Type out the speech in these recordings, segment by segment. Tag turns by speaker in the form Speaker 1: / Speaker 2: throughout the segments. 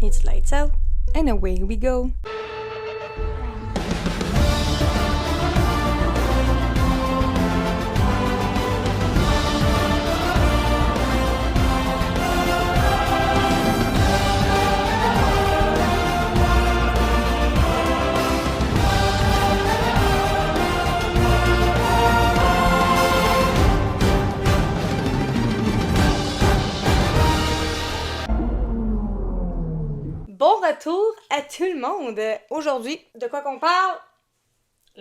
Speaker 1: It's lights out, and away we go. Bon retour à tout le monde! Aujourd'hui, de quoi qu'on parle?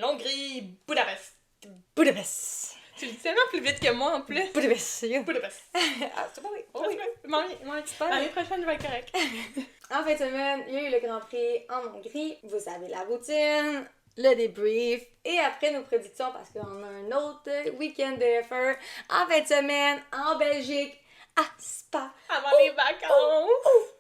Speaker 2: Hongrie, Budapest.
Speaker 1: Budapest!
Speaker 2: Tu le dis tellement plus vite que moi en plus.
Speaker 1: Budapest, yo!
Speaker 2: Budapest.
Speaker 1: Ah, c'est pas oui.
Speaker 2: Oh oui.
Speaker 1: Mon expert.
Speaker 2: L'année prochaine, je vais être correct.
Speaker 1: En fin de semaine, il y a eu le Grand Prix en Hongrie. Vous savez la routine, le débrief et après nos prédictions parce qu'on a un autre week-end de F1 en fin de semaine en Belgique à Spa.
Speaker 2: Avant les vacances.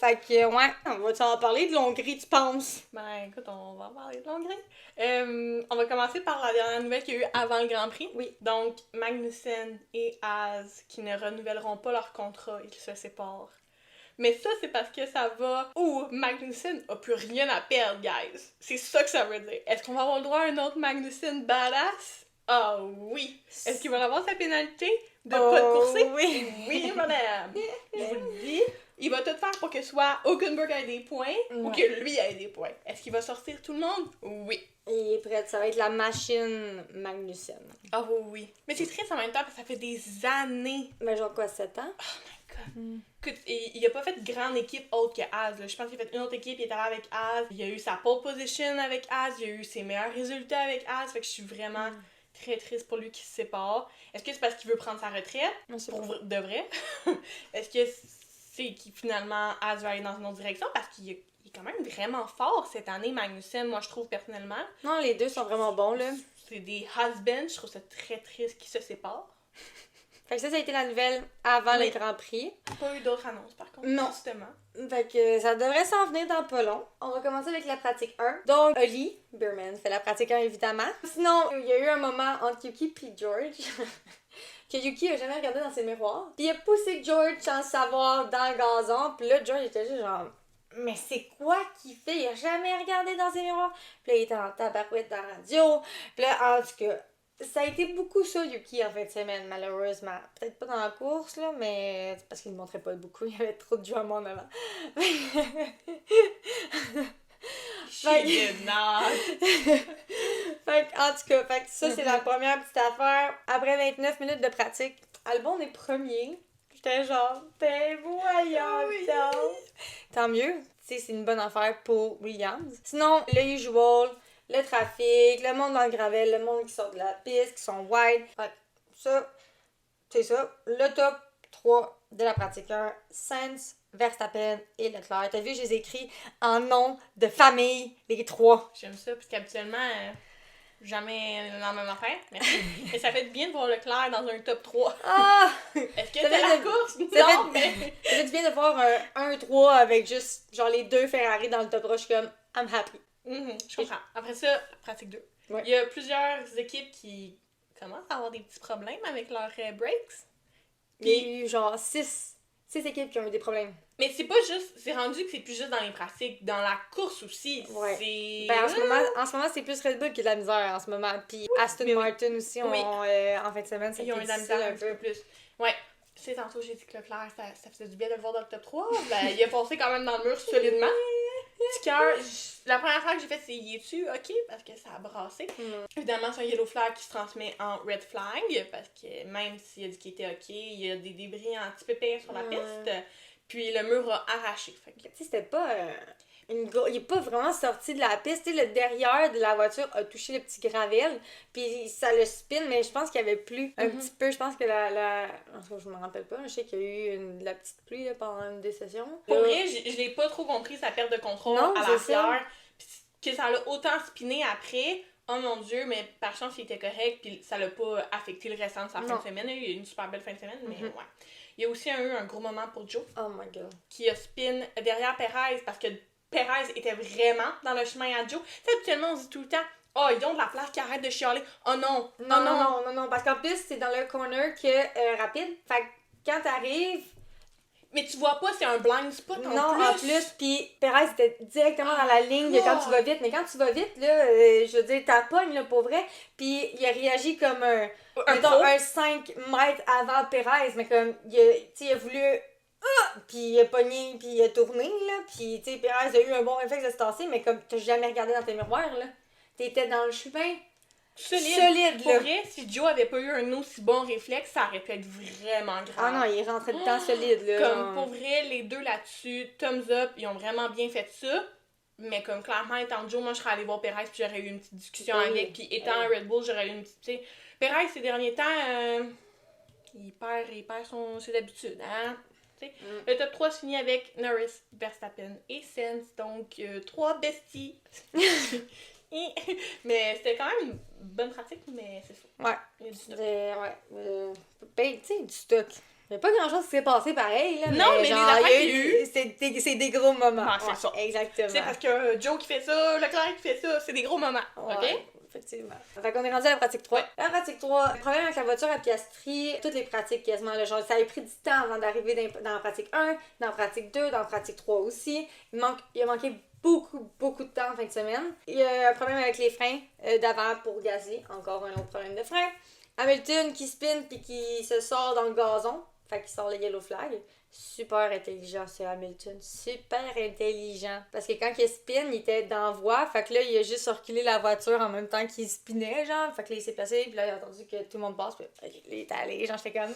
Speaker 1: Fait que, ouais, on va en parler de l'Hongrie, tu penses?
Speaker 2: Ben écoute, on va parler de l'Hongrie. On va commencer par la dernière nouvelle qu'il y a eu avant le Grand Prix.
Speaker 1: Oui.
Speaker 2: Donc, Magnussen et Haas qui ne renouvelleront pas leur contrat, ils se séparent. Mais ça, c'est parce que ça va où Magnussen a plus rien à perdre, guys. C'est ça que ça veut dire. Est-ce qu'on va avoir le droit à un autre Magnussen badass? Ah oui! Est-ce qu'il va avoir sa pénalité de pas de courser?
Speaker 1: Oui!
Speaker 2: Oui, madame! Je vous le dis. Il va tout faire pour que soit Hülkenberg ait des points ou que lui ait des points. Est-ce qu'il va sortir tout le monde? Oui.
Speaker 1: Il est prêt, ça va être la machine Magnussen.
Speaker 2: Ah oui. Mais c'est triste en même temps parce que ça fait des années.
Speaker 1: Mais genre quoi, 7 ans?
Speaker 2: Oh my god. Écoute, il a pas fait de grande équipe autre que Haas. Là. Je pense qu'il a fait une autre équipe, il est allé avec Haas. Il a eu sa pole position avec Haas, il a eu ses meilleurs résultats avec Haas. Fait que je suis vraiment très triste pour lui qui se sépare. Est-ce que c'est parce qu'il veut prendre sa retraite? Pour de vrai? Est-ce que c'est qu'il finalement Haas va aller dans une autre direction? Parce qu'il est quand même vraiment fort cette année, Magnussen, moi je trouve personnellement.
Speaker 1: Non, les deux sont vraiment bons, là.
Speaker 2: C'est des husbands, je trouve ça très triste qu'ils se séparent.
Speaker 1: Fait que ça a été la nouvelle avant le Grand Prix.
Speaker 2: Pas eu d'autres annonces par contre,
Speaker 1: non.
Speaker 2: justement.
Speaker 1: Fait que ça devrait s'en venir dans pas long. On va commencer avec la pratique 1. Donc, Oli Bierman fait la pratique 1, évidemment. Sinon, il y a eu un moment entre Yuki et George que Yuki a jamais regardé dans ses miroirs. Puis il a poussé George sans savoir dans le gazon. Puis là, George était juste genre... Mais c'est quoi qu'il fait? Il a jamais regardé dans ses miroirs. Puis là, il était en tabarouette dans la radio. Puis là, en tout cas... Ça a été beaucoup ça, Yuki, en fin de semaine, malheureusement. Peut-être pas dans la course, là, mais c'est parce qu'il ne montrait pas beaucoup. Il y avait trop de drama en avant.
Speaker 2: She did not.
Speaker 1: Fait en tout cas, ça, c'est la première petite affaire. Après 29 minutes de pratique, Albon est premier. J'étais genre, t'es voyant, Tant mieux. Tu sais, c'est une bonne affaire pour Williams. Sinon, le usual... Le trafic, le monde dans le gravel, le monde qui sort de la piste, qui sont wide. Fait ça, c'est ça. Le top 3 de la pratique 1, Sainz, Verstappen et Leclerc. T'as vu, je les écris en nom de famille, les trois.
Speaker 2: J'aime ça, parce qu'habituellement, jamais la même affaire. Mais ça fait du bien de voir Leclerc dans un top 3.
Speaker 1: Ah!
Speaker 2: Est-ce que c'est la course? Non, mais...
Speaker 1: Ça fait du bien de voir un 1-3 avec juste, genre, les deux Ferrari dans le top 3. Je suis comme, I'm happy.
Speaker 2: Je comprends. Après ça, pratique 2.
Speaker 1: Ouais.
Speaker 2: Il y a plusieurs équipes qui commencent à avoir des petits problèmes avec leurs breaks.
Speaker 1: Il y a eu genre 6 équipes qui ont eu des problèmes.
Speaker 2: Mais c'est pas juste, c'est rendu que c'est plus juste dans les pratiques, dans la course aussi.
Speaker 1: Ouais.
Speaker 2: C'est...
Speaker 1: Ben en ce moment, c'est plus Red Bull qui a de la misère en ce moment. Puis Aston Martin aussi, en fin de semaine, ça
Speaker 2: ils ont eu de la misère un peu plus. Ouais. Tu sais, tantôt, j'ai dit que Leclerc, ça faisait du bien de le voir dans le top 3. Ben, il a foncé quand même dans le mur solidement. Petit cœur, la première fois que j'ai fait, c'est y es-tu ok? Parce que ça a brassé. Évidemment, c'est un yellow flag qui se transmet en red flag. Parce que même s'il a dit qu'il était ok, il y a des débris anti-pépins sur la piste. Puis le mur a arraché. Fait que...
Speaker 1: Tu sais, c'était pas. Il est pas vraiment sorti de la piste. Tu sais, le derrière de la voiture a touché le petit gravel. Puis ça le spin, mais je pense qu'il y avait plu un petit peu. Je pense que en tout cas, je me rappelle pas. Je sais qu'il y a eu de la petite pluie là, pendant une des sessions.
Speaker 2: Pour vrai, je l'ai pas trop compris sa perte de contrôle à l'arrière. Puis que ça l'a autant spiné après. Oh mon Dieu, mais par chance, il était correct. Puis ça l'a pas affecté le restant de sa fin de semaine. Il a eu une super belle fin de semaine, mais ouais. Il y a aussi eu un gros moment pour Joe.
Speaker 1: Oh my god.
Speaker 2: Qui a spin derrière Perez parce que Perez était vraiment dans le chemin à Joe. Tu sais, habituellement, on dit tout le temps, oh, ils ont de la place qui arrête de chialer. Oh non!
Speaker 1: Non, parce qu'en plus, c'est dans le corner que rapide. Fait que quand t'arrives.
Speaker 2: Mais tu vois pas, c'est un blind spot en plus.
Speaker 1: Non, en plus, puis Perez était directement dans la ligne de quand tu vas vite. Mais quand tu vas vite, là, je veux dire, t'as pogne, là, pour vrai. Puis il a réagi comme mettons, un 5 mètres avant Perez, mais comme, il a voulu... Puis il a pogné, puis il a tourné, là. Puis, tu sais, Perez a eu un bon réflexe de se tasser, mais comme t'as jamais regardé dans tes miroirs, là. T'étais dans le chemin. Solide,
Speaker 2: Pour
Speaker 1: là.
Speaker 2: vrai, si Joe avait pas eu un aussi bon réflexe, ça aurait pu être vraiment grave.
Speaker 1: Ah non, il est rentré dedans solide, là.
Speaker 2: Comme, pour vrai, les deux là-dessus, thumbs up, ils ont vraiment bien fait ça. Mais comme, clairement, étant Joe, moi, je serais allée voir Perez, puis j'aurais eu une petite discussion avec. Puis étant un Red Bull, j'aurais eu une petite, tu sais... Perez, ces derniers temps, il perd ses habitudes, hein? Le top 3 se finit avec Norris, Verstappen et Sainz. Donc, 3 besties. Mais c'était quand même une bonne pratique, mais c'est ça.
Speaker 1: Ouais.
Speaker 2: Il y a du stock.
Speaker 1: Ben, tu sais, du stock. Il n'y a pas grand-chose qui s'est passé pareil, là.
Speaker 2: Non, mais
Speaker 1: genre,
Speaker 2: les affaires
Speaker 1: il y a eu... C'est des gros moments.
Speaker 2: Ah, c'est ça.
Speaker 1: Exactement.
Speaker 2: C'est parce que Joe qui fait ça, Leclerc qui fait ça, c'est des gros moments,
Speaker 1: Ouais,
Speaker 2: ok?
Speaker 1: effectivement. Fait qu'on est rendu à la pratique 3.
Speaker 2: Ouais.
Speaker 1: La pratique 3, le problème avec la voiture à Piastri, toutes les pratiques quasiment, là, genre, ça a pris du temps avant d'arriver dans la pratique 1, dans la pratique 2, dans la pratique 3 aussi. Il a manqué beaucoup de temps en fin de semaine. Il y a un problème avec les freins d'avant pour Gasly, encore un autre problème de frein. Hamilton qui spin puis qui se sort dans le gazon, fait qu'il sort le yellow flag. Super intelligent, ce Hamilton. Super intelligent. Parce que quand il spin, il était dans la voie. Fait que là, il a juste reculé la voiture en même temps qu'il spinait, genre. Fait que là, il s'est placé. Puis là, il a entendu que tout le monde passe. Puis là, il est allé. Genre, j'étais comme,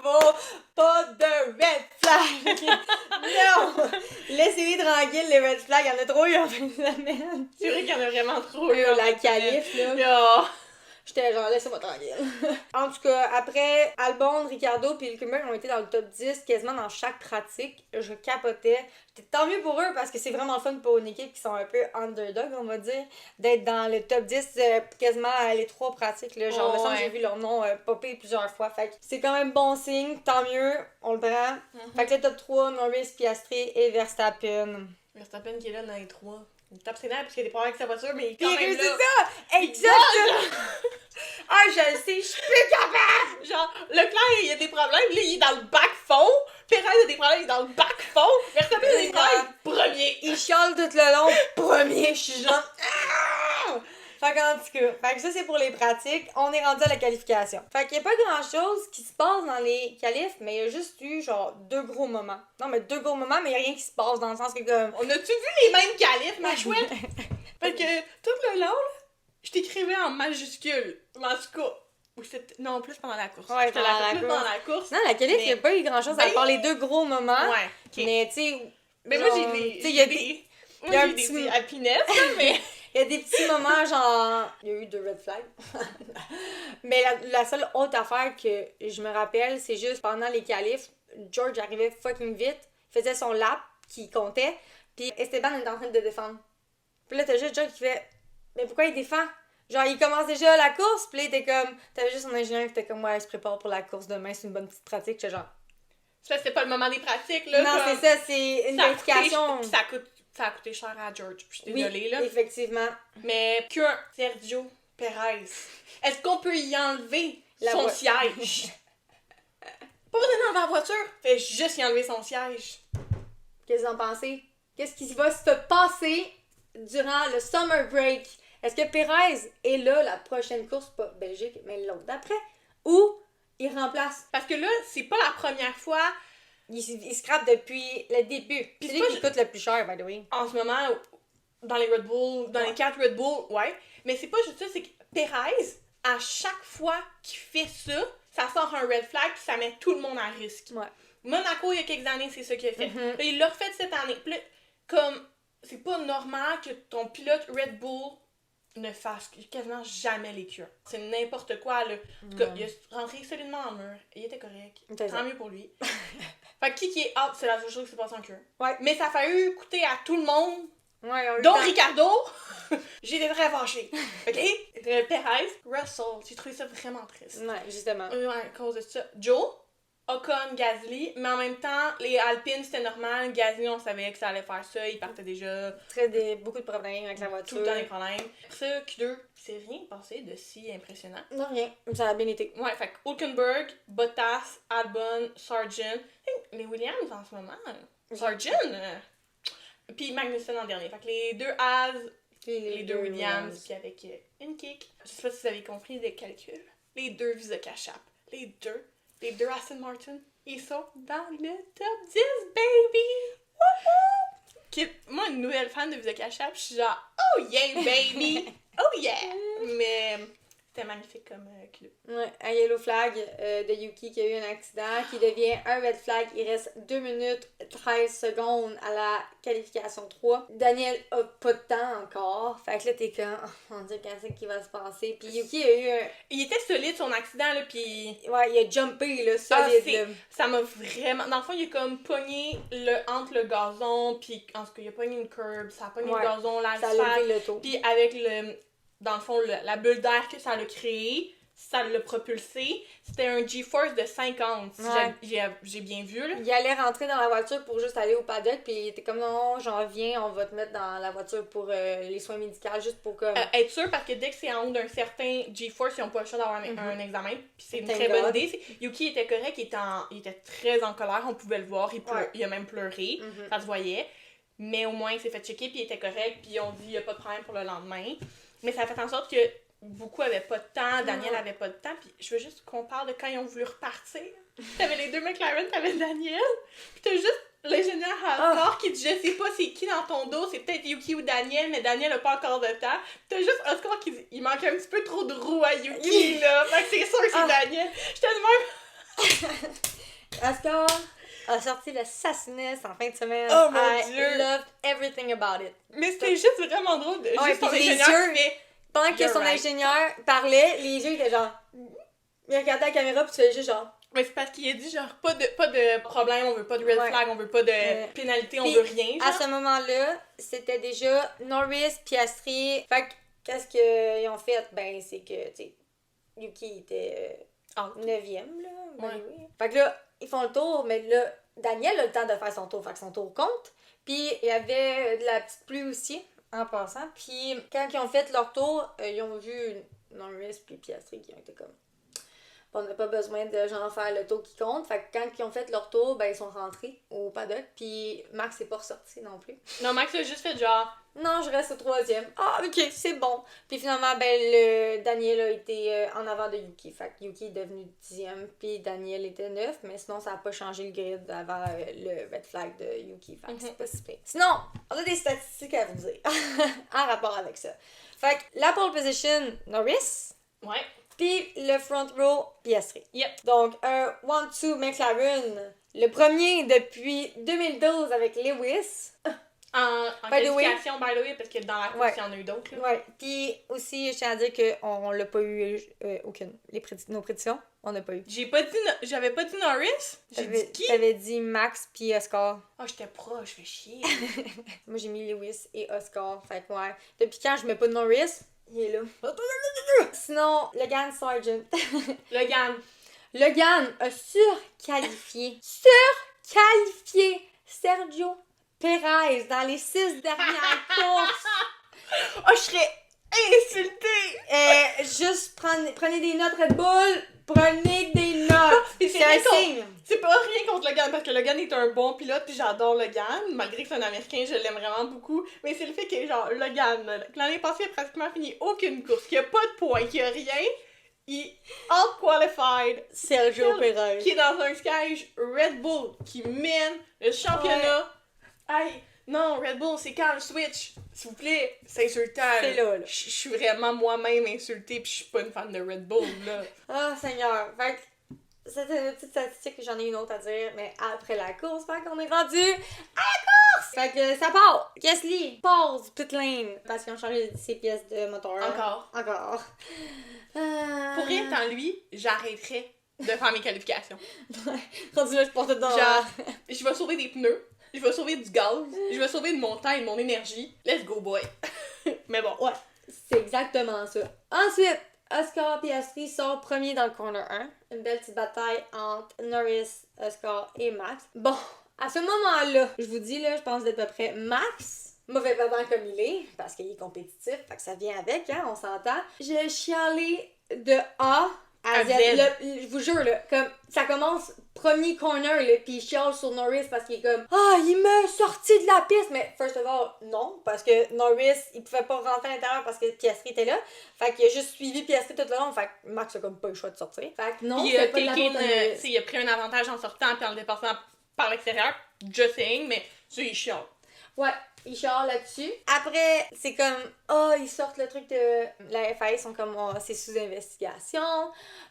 Speaker 1: bravo! Pas de red flag! Non! Laissez-les tranquilles, les red flags. Il y en a trop eu en fin de semaine.
Speaker 2: C'est vrai qu'il y en a vraiment trop eu.
Speaker 1: La qualif, là.
Speaker 2: Yeah.
Speaker 1: J'étais genre, laissez-moi tranquille. En tout cas, après, Albon, Ricardo puis Hülkenberg ont été dans le top 10 quasiment dans chaque pratique. Je capotais. J'étais tant mieux pour eux parce que c'est vraiment le fun pour une équipe qui sont un peu underdog, on va dire, d'être dans le top 10 quasiment à les 3 pratiques. Là. Genre, me semble que j'ai vu leur nom popper plusieurs fois. Fait que c'est quand même bon signe, tant mieux, on le prend. Fait que le top 3, Norris, Piastri et Verstappen.
Speaker 2: Verstappen qui est là dans les 3. Il tape ses nerfs parce qu'il y a des problèmes avec sa voiture, mais il est
Speaker 1: Puis
Speaker 2: quand même
Speaker 1: c'est
Speaker 2: là.
Speaker 1: ça! Exactement! Ah, je le sais, je suis plus capable!
Speaker 2: Genre, Leclerc, il y a des problèmes, là, il est dans le bac fond. Perez a des problèmes, il est dans le bac fond. Verstappen a des problèmes, premier.
Speaker 1: Il chiale tout le long, premier, je suis genre... Ah! Fait qu'en tout cas, fait que ça c'est pour les pratiques, on est rendu à la qualification. Fait qu'il y a pas grand chose qui se passe dans les qualifs, mais il y a juste eu genre 2 gros moments. Non mais 2 gros moments, mais il y a rien qui se passe dans le sens que comme...
Speaker 2: On a-tu vu les mêmes qualifs, ma chouette? Fait que tout le long, là, je t'écrivais en majuscule. En tout cas, non, plus pendant la course.
Speaker 1: Ouais,
Speaker 2: J'étais pendant la course.
Speaker 1: Non, la qualif, il y a pas eu grand chose à part les 2 gros moments.
Speaker 2: Ouais, ok.
Speaker 1: Mais tu sais...
Speaker 2: Mais
Speaker 1: genre,
Speaker 2: moi, j'ai
Speaker 1: tu sais, il y a des
Speaker 2: petits happiness, mais...
Speaker 1: Il y a des petits moments, genre... Il y a eu 2 red flags. Mais la seule autre affaire que je me rappelle, c'est juste pendant les qualifs, George arrivait fucking vite, faisait son lap qui comptait, puis Esteban était en train de défendre. Puis là, t'as juste George qui fait... Mais pourquoi il défend? Genre, il commence déjà la course, puis là, il était comme... T'avais juste son ingénieur qui était comme, ouais, il se prépare pour la course demain, c'est une bonne petite pratique. J'étais genre...
Speaker 2: Ça, c'était pas le moment des pratiques, là.
Speaker 1: Non,
Speaker 2: comme...
Speaker 1: c'est ça, c'est une vérification.
Speaker 2: Ça a coûté cher à George, je suis
Speaker 1: Oui,
Speaker 2: désolée, là.
Speaker 1: effectivement.
Speaker 2: Mais Sergio Perez, est-ce qu'on peut y enlever son siège? Pas besoin d'enlever la voiture, fait juste y enlever son siège.
Speaker 1: Qu'est-ce que vous en pensez? Qu'est-ce qui va se passer durant le summer break? Est-ce que Perez est là la prochaine course, pas Belgique, mais l'autre d'après? Ou il remplace?
Speaker 2: Parce que là, c'est pas la première fois.
Speaker 1: Il scrape depuis le début. Puis c'est lui qui coûte le plus cher, by the way.
Speaker 2: En ce moment, dans les Red Bull, dans les 4 Red Bull, ouais. Mais c'est pas juste ça, c'est que Perez, à chaque fois qu'il fait ça, ça sort un red flag puis ça met tout le monde à risque.
Speaker 1: Ouais.
Speaker 2: Monaco, il y a quelques années, c'est ça qu'il a fait.
Speaker 1: Mm-hmm.
Speaker 2: Là, il l'a refait cette année. Puis là, comme, c'est pas normal que ton pilote Red Bull ne fasse quasiment jamais les cures. C'est n'importe quoi, là. En tout cas, il est rentré solidement dans le mur. Et il était correct. Tant mieux pour lui. Fait que qui est out, c'est la seule chose qui s'est passée en cure.
Speaker 1: Ouais.
Speaker 2: Mais ça a fallu coûter à tout le monde.
Speaker 1: Ouais,
Speaker 2: dont Ricardo. J'étais très fâchée. OK? Perez, Russell. J'ai trouvé ça vraiment triste.
Speaker 1: Ouais, justement.
Speaker 2: Ouais, à cause de ça. Joe, Ocon, Gasly, mais en même temps, les Alpines, c'était normal. Gasly, on savait que ça allait faire ça. Il partait déjà
Speaker 1: Beaucoup de problèmes avec la voiture.
Speaker 2: tout le temps des problèmes. Après ça, Q2, c'est rien passé de si impressionnant.
Speaker 1: Non, rien. Ça a bien été.
Speaker 2: Ouais, fait que Hülkenberg, Bottas, Albon, Sargent. Les Williams en ce moment. Sargent. Puis Magnussen en dernier. Fait que les deux Haas, les deux Williams, puis avec une kick. Je sais pas si vous avez compris les calculs. Les deux Visa Cash App. Les deux Aston Martin, ils sont dans le top 10, baby! Wouhou! Moi, une nouvelle fan de Visa Cash App, je suis genre, oh yeah, baby! Oh yeah! Mais c'était magnifique comme club.
Speaker 1: Ouais, un yellow flag de Yuki qui a eu un accident qui devient un red flag. Il reste 2 minutes 13 secondes à la qualification 3. Daniel a pas de temps encore. Fait que là, t'es comme, oh mon dieu, qu'est-ce qui va se passer? Puis Yuki a eu un.
Speaker 2: Il était solide son accident, là, pis.
Speaker 1: Ouais, il a jumpé, là, solide. Là.
Speaker 2: Ça m'a vraiment. Dans le fond, il a comme pogné entre le gazon, pis en tout cas, il a pogné une curb, ça a pogné le gazon, l'asphalte.
Speaker 1: Ça a levé le taux.
Speaker 2: Pis avec dans le fond, la bulle d'air que ça a créé, ça l'a propulsé. C'était un G-Force de 50, si j'ai bien vu. Là.
Speaker 1: Il allait rentrer dans la voiture pour juste aller au paddock, puis il était comme non, j'en viens, on va te mettre dans la voiture pour les soins médicaux, juste pour comme...
Speaker 2: être sûr, parce que dès que c'est en haut d'un certain G-Force, ils n'ont pas le choix d'avoir un examen, puis c'est une très bonne idée. Yuki était correct, il était très en colère, on pouvait le voir, il a même pleuré, ça se voyait. Mais au moins, il s'est fait checker, puis il était correct, puis on dit il n'y a pas de problème pour le lendemain. Mais ça a fait en sorte que beaucoup avaient pas de temps, Daniel avait pas de temps, puis je veux juste qu'on parle de quand ils ont voulu repartir. T'avais les deux McLaren, t'avais Daniel, puis t'as juste l'ingénieur hardcore qui dit je sais pas c'est qui dans ton dos, c'est peut-être Yuki ou Daniel, mais Daniel a pas encore de temps. Puis t'as juste Oscar qui dit il manque un petit peu trop de roue à Yuki là, fait que c'est sûr que c'est Daniel. J'étais de même.
Speaker 1: Oscar a sorti le sassiness en fin de semaine.
Speaker 2: Oh mon Dieu!
Speaker 1: I loved everything about it.
Speaker 2: Mais c'était juste vraiment drôle de juste ton ingénieur qui fait...
Speaker 1: Pendant que son ingénieur parlait, les yeux étaient genre... Il regardait la caméra puis tu faisais juste genre...
Speaker 2: Mais c'est parce qu'il a dit genre pas de problème, on veut pas de red flag, on veut pas de pénalité, on veut rien. Genre.
Speaker 1: À ce moment-là, c'était déjà Norris, Piastri. Fait que qu'est-ce qu'ils ont fait? Ben c'est que, tu sais, Yuki était 9e, là. Ben oui. Fait que là, ils font le tour, mais là, Daniel a le temps de faire son tour, fait que son tour compte. Puis il y avait de la petite pluie aussi, en passant. Puis quand ils ont fait leur tour, ils ont vu Norris puis Piastri qui ont été comme... On n'a pas besoin de genre faire le tour qui compte. Fait que quand ils ont fait leur tour, ben ils sont rentrés au paddock. Puis Max n'est pas ressorti non plus.
Speaker 2: Non, Max a juste fait genre...
Speaker 1: Non, je reste au 3e. Ah, ok, c'est bon. Puis finalement, ben Daniel a été en avant de Yuki. Fait que Yuki est devenu 10e, puis Daniel était 9. Mais sinon, ça n'a pas changé le grid avant le red flag de Yuki. Fait que c'est pas si pire. Sinon, on a des statistiques à vous dire en rapport avec ça. Fait que la pole position, Norris.
Speaker 2: Ouais.
Speaker 1: Puis le front row, Piastri.
Speaker 2: Yep.
Speaker 1: Donc, un 1-2 McLaren. Le premier depuis 2012 avec Lewis.
Speaker 2: En qualification, by the way, parce que dans la course, il y en a eu d'autres.
Speaker 1: Ouais. Puis aussi, je tiens à dire qu'on l'a pas eu aucune. Nos prédictions, on n'a pas eu.
Speaker 2: J'avais pas dit Norris. J'ai dit qui?
Speaker 1: T'avais dit Max puis Oscar.
Speaker 2: Ah, j'étais proche, je fais chier.
Speaker 1: Moi, j'ai mis Lewis et Oscar. Fait que ouais. Depuis quand je mets pas de Norris, il est là. Sinon, Logan Sargent. Logan a surqualifié. Surqualifié Sergio Perez dans les 6 dernières courses.
Speaker 2: Oh, je serais insultée!
Speaker 1: Juste prenez des notes Red Bull. Prenez des notes. C'est un signe.
Speaker 2: C'est pas rien contre Logan, parce que Logan est un bon pilote, puis j'adore Logan. Malgré que c'est un Américain, je l'aime vraiment beaucoup. Mais c'est le fait que, genre, Logan, l'année passée, il a pratiquement fini aucune course, qu'il n'y a pas de points, qu'il n'y a rien. Il est out-qualified.
Speaker 1: Sergio Perez.
Speaker 2: Qui est dans un siège Red Bull, qui mène le championnat. Ouais. Aïe, non, Red Bull, c'est quand le switch? S'il vous plaît, c'est insultant.
Speaker 1: C'est là.
Speaker 2: Je suis vraiment moi-même insultée, pis je suis pas une fan de Red Bull, là.
Speaker 1: Ah, Seigneur. Fait que c'était une petite statistique, j'en ai une autre à dire, mais après la course, fait qu'on est rendu à la course! Fait que ça part. Gasly, pause, pit lane, parce qu'ils ont changé ses pièces de moteur. Encore.
Speaker 2: Pour rien tant lui, j'arrêterais de faire mes qualifications.
Speaker 1: Rendu là, je porte dedans.
Speaker 2: Genre, je vais sauver des pneus. Je vais sauver du gaz, je vais sauver de mon temps et de mon énergie. Let's go, boy! Mais bon.
Speaker 1: Ouais, c'est exactement ça. Ensuite, Oscar Piastri sort premier dans le corner 1 Une belle petite bataille entre Norris, Oscar et Max. Bon, à ce moment-là, je vous dis, là, je pense d'être à peu près Max, mauvais perdant comme il est, parce qu'il est compétitif, fait que ça vient avec, hein, on s'entend. J'ai chialé de A à Z. Je vous jure, là, comme ça commence premier corner, là, pis il chiale sur Norris parce qu'il est comme il m'a sorti de la piste. Mais first of all, non, parce que Norris, il pouvait pas rentrer à l'intérieur parce que Piastri était là. Fait qu'il a juste suivi Piastri tout le long. Fait que Max a comme pas le choix de sortir. Fait que non, c'est pas de la faute de Norris.
Speaker 2: Il a pris un avantage en sortant puis en le dépassant par l'extérieur. Just saying, mais ça, il chiale.
Speaker 1: Ouais, ils chialent là-dessus. Après, c'est comme, ils sortent le truc de la FIA, ils sont comme, c'est sous investigation.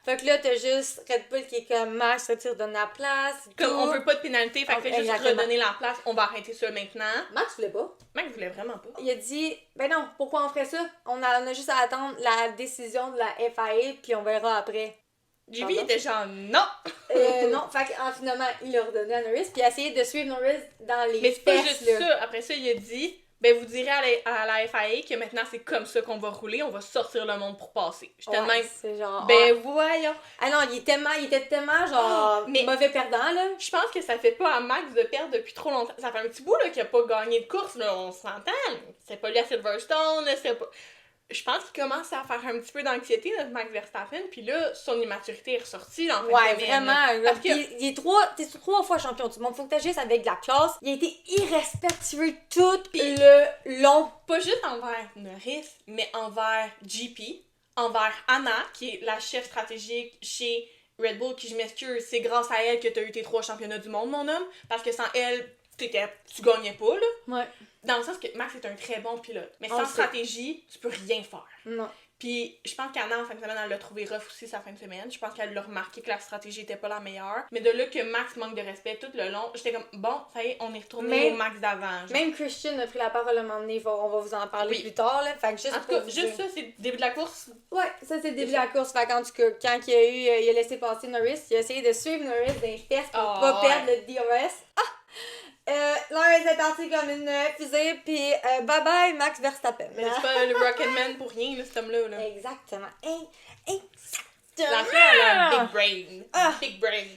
Speaker 1: Fait que là, t'as juste Red Bull qui est comme, Max, retire donne la place.
Speaker 2: Comme on veut pas de pénalité, fait que juste redonner la place, on va arrêter ça maintenant.
Speaker 1: Max voulait pas.
Speaker 2: Max voulait vraiment pas.
Speaker 1: Il a dit, ben non, pourquoi on ferait ça? On a juste à attendre la décision de la FIA, puis on verra après.
Speaker 2: JB était genre non!
Speaker 1: Non, fait que finalement, il a redonné à Norris, puis il a essayé de suivre Norris dans les
Speaker 2: mais c'est pas juste
Speaker 1: là.
Speaker 2: ça. Après ça, il a dit, ben vous direz à la FIA que maintenant c'est comme ça qu'on va rouler, on va sortir le monde pour passer. J'étais
Speaker 1: ouais,
Speaker 2: même.
Speaker 1: C'est genre.
Speaker 2: Ben voyons!
Speaker 1: Ah non, il était tellement genre mauvais perdant là.
Speaker 2: Je pense que ça fait pas à Max de perdre depuis trop longtemps. Ça fait un petit bout là qu'il a pas gagné de course, là, on s'entend. C'est pas lui à Silverstone, c'est pas. Je pense qu'il commence à faire un petit peu d'anxiété, notre Max Verstappen, puis là, son immaturité est ressortie dans
Speaker 1: ouais, vraiment. Parce que il est t'es 3 fois champion du monde. Faut que t'agisses avec de la classe. Il a été irrespectueux tout le long.
Speaker 2: Pas juste envers Norris, mais envers GP, envers Anna, qui est la chef stratégique chez Red Bull, qui, je m'excuse, c'est grâce à elle que t'as eu tes 3 championnats du monde, mon homme, parce que sans elle, tu gagnais pas, là.
Speaker 1: Ouais.
Speaker 2: Dans le sens que Max est un très bon pilote. Mais sans stratégie, tu peux rien faire.
Speaker 1: Non.
Speaker 2: Puis je pense qu'Anna, en fin de semaine, elle l'a trouvé rough aussi sa fin de semaine. Je pense qu'elle l'a remarqué que la stratégie était pas la meilleure. Mais de là que Max manque de respect tout le long, j'étais comme, bon, ça y est, on est retourné au Max d'avant.
Speaker 1: Même Christian a pris la parole à un moment donné, on va vous en parler plus tard, là. Fait que juste
Speaker 2: en tout cas, juste ça, c'est le début de la course.
Speaker 1: Ouais, ça c'est le début de la course. Fait qu'en tout cas, quand il a laissé passer Norris, il a essayé de suivre Norris dans les fesses pour pas perdre le DRS. Norris est parti comme une fusée, pis bye bye Max Verstappen.
Speaker 2: Mais c'est pas le Rocketman pour rien, là, cet homme-là. Là.
Speaker 1: Exactement.
Speaker 2: L'enfant, elle a un big brain. Big brain.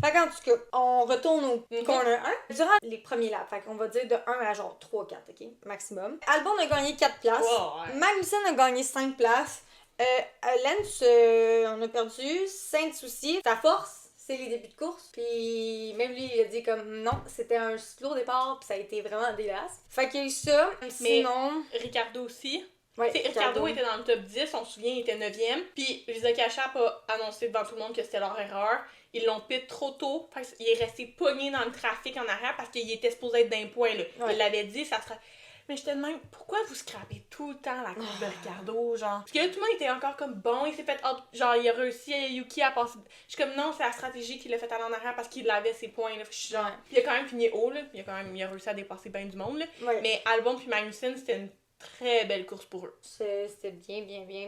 Speaker 1: Fait qu'en tout cas, on retourne au corner 1. Durant les premiers laps, fait qu'on va dire de 1 à genre 3-4, ok? Maximum. Albon a gagné 4 places.
Speaker 2: Oh, ouais.
Speaker 1: Magnussen a gagné 5 places. Lance, on a perdu. Sainz aussi. Sa force, c'est les débuts de course. Puis même lui, il a dit comme non, c'était un slow départ, puis ça a été vraiment dégueulasse. Fait qu'il y a eu ça. Sinon.
Speaker 2: Ricardo aussi.
Speaker 1: Ouais,
Speaker 2: Ricardo était dans le top 10, on se souvient, il était 9e. Puis Lisa Kachap a annoncé devant tout le monde que c'était leur erreur. Ils l'ont pit trop tôt. Il est resté pogné dans le trafic en arrière parce qu'il était supposé être d'un point. Là. Ouais. Il l'avait dit, ça sera. Mais j'étais de même, pourquoi vous scrapez tout le temps la course de Ricardo, genre? Parce que là, tout le monde était encore comme bon, il s'est fait genre, il a réussi Yuki à passer. Je suis comme, non, c'est la stratégie qui l'a fait aller en arrière parce qu'il avait ses points, là. Genre, il a quand même fini haut, là. Il a réussi à dépasser bien du monde, là. Ouais. Mais Albon puis Magnussen, c'était une très belle course pour eux.
Speaker 1: C'était bien.